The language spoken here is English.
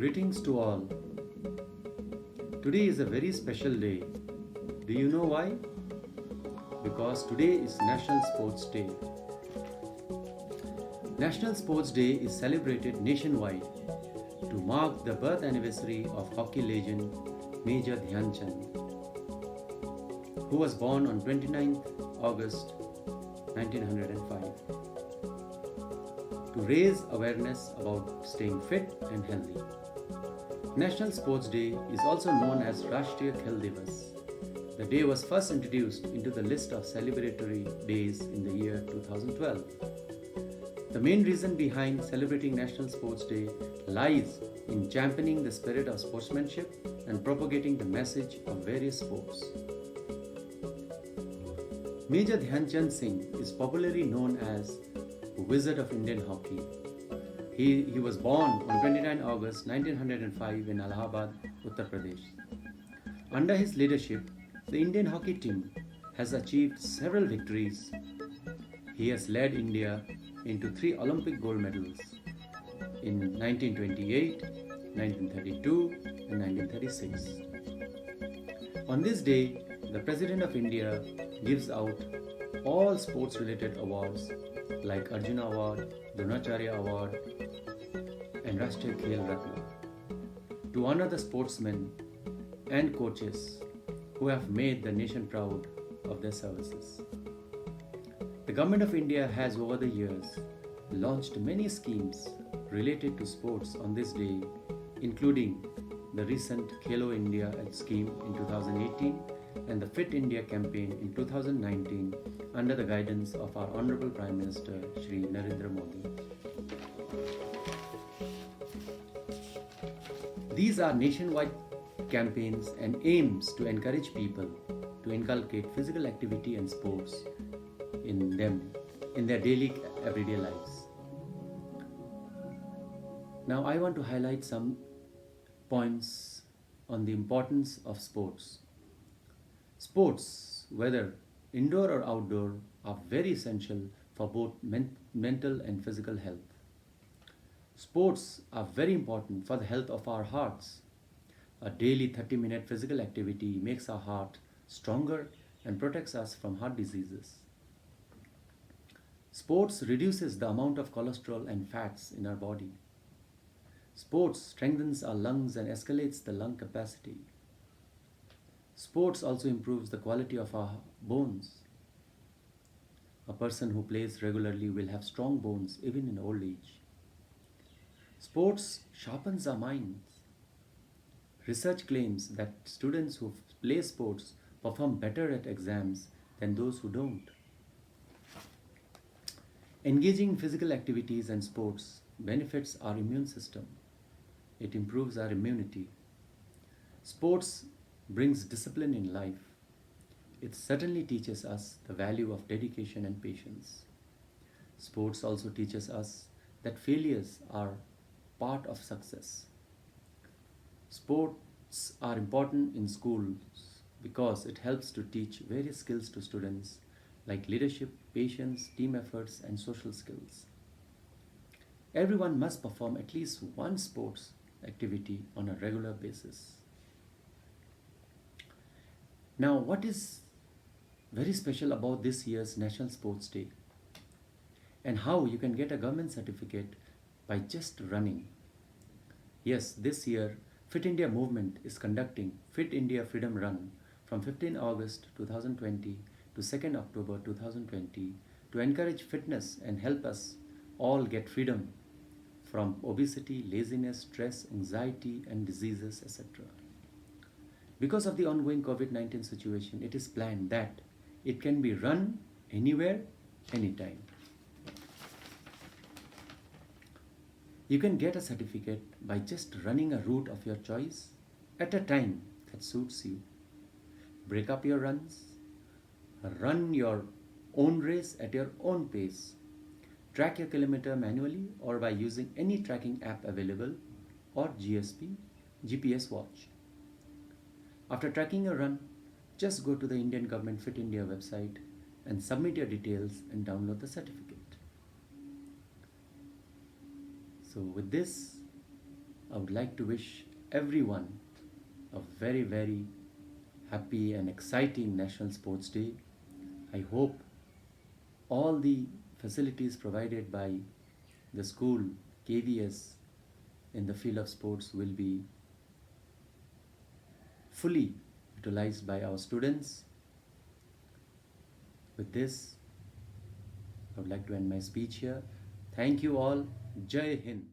Greetings to all. Today is a very special day. Do you know why? Because today is National Sports Day. National Sports Day is celebrated nationwide to mark the birth anniversary of hockey legend Major Dhyan Chand, who was born on 29th August 1905. To raise awareness about staying fit and healthy. National Sports Day is also known as Rashtriya Khel Divas. The day was first introduced into the list of celebratory days in the year 2012. The main reason behind celebrating National Sports Day lies in championing the spirit of sportsmanship and propagating the message of various sports. Major Dhyan Chand Singh is popularly known as Wizard of Indian Hockey. He was born on 29 August 1905 in Allahabad, Uttar Pradesh. Under his leadership, the Indian hockey team has achieved several victories. He has led India into 3 Olympic gold medals in 1928, 1932 and 1936. On this day, the President of India gives out all sports related awards like Arjuna Award, Dronacharya Award and Rashtriya Khel Ratna to honor the sportsmen and coaches who have made the nation proud of their services. The Government of India has over the years launched many schemes related to sports on this day, including the recent Khelo India scheme in 2018 and the Fit India campaign in 2019 under the guidance of our Honorable Prime Minister Shri Narendra Modi. These are nationwide campaigns and aims to encourage people to inculcate physical activity and sports in their daily everyday lives. Now I want to highlight some points on the importance of sports. Sports, whether indoor or outdoor, are very essential for both mental and physical health. Sports are very important for the health of our hearts. A daily 30-minute physical activity makes our heart stronger and protects us from heart diseases. Sports reduces the amount of cholesterol and fats in our body. Sports strengthens our lungs and escalates the lung capacity. Sports also improves the quality of our bones. A person who plays regularly will have strong bones even in old age. Sports sharpens our minds. Research claims that students who play sports perform better at exams than those who don't. Engaging in physical activities and sports benefits our immune system. It improves our immunity. Sports brings discipline in life. It certainly teaches us the value of dedication and patience. Sports also teaches us that failures are part of success. Sports are important in schools because it helps to teach various skills to students like leadership, patience, team efforts, and social skills. Everyone must perform at least one sports activity on a regular basis. Now, what is very special about this year's National Sports Day and how you can get a government certificate by just running? Yes, this year Fit India movement is conducting Fit India Freedom Run from 15 August 2020 to 2nd October 2020 to encourage fitness and help us all get freedom from obesity, laziness, stress, anxiety and diseases, etc. Because of the ongoing COVID-19 situation, it is planned that it can be run anywhere, anytime. You can get a certificate by just running a route of your choice at a time that suits you. Break up your runs, run your own race at your own pace. Track your kilometer manually or by using any tracking app available or GPS watch. After tracking your run, just go to the Indian Government Fit India website and submit your details and download the certificate. So with this, I would like to wish everyone a very, very happy and exciting National Sports Day. I hope all the facilities provided by the school KVS in the field of sports will be fully utilized by our students. With this, I would like to end my speech here. Thank you all. Jai Hind.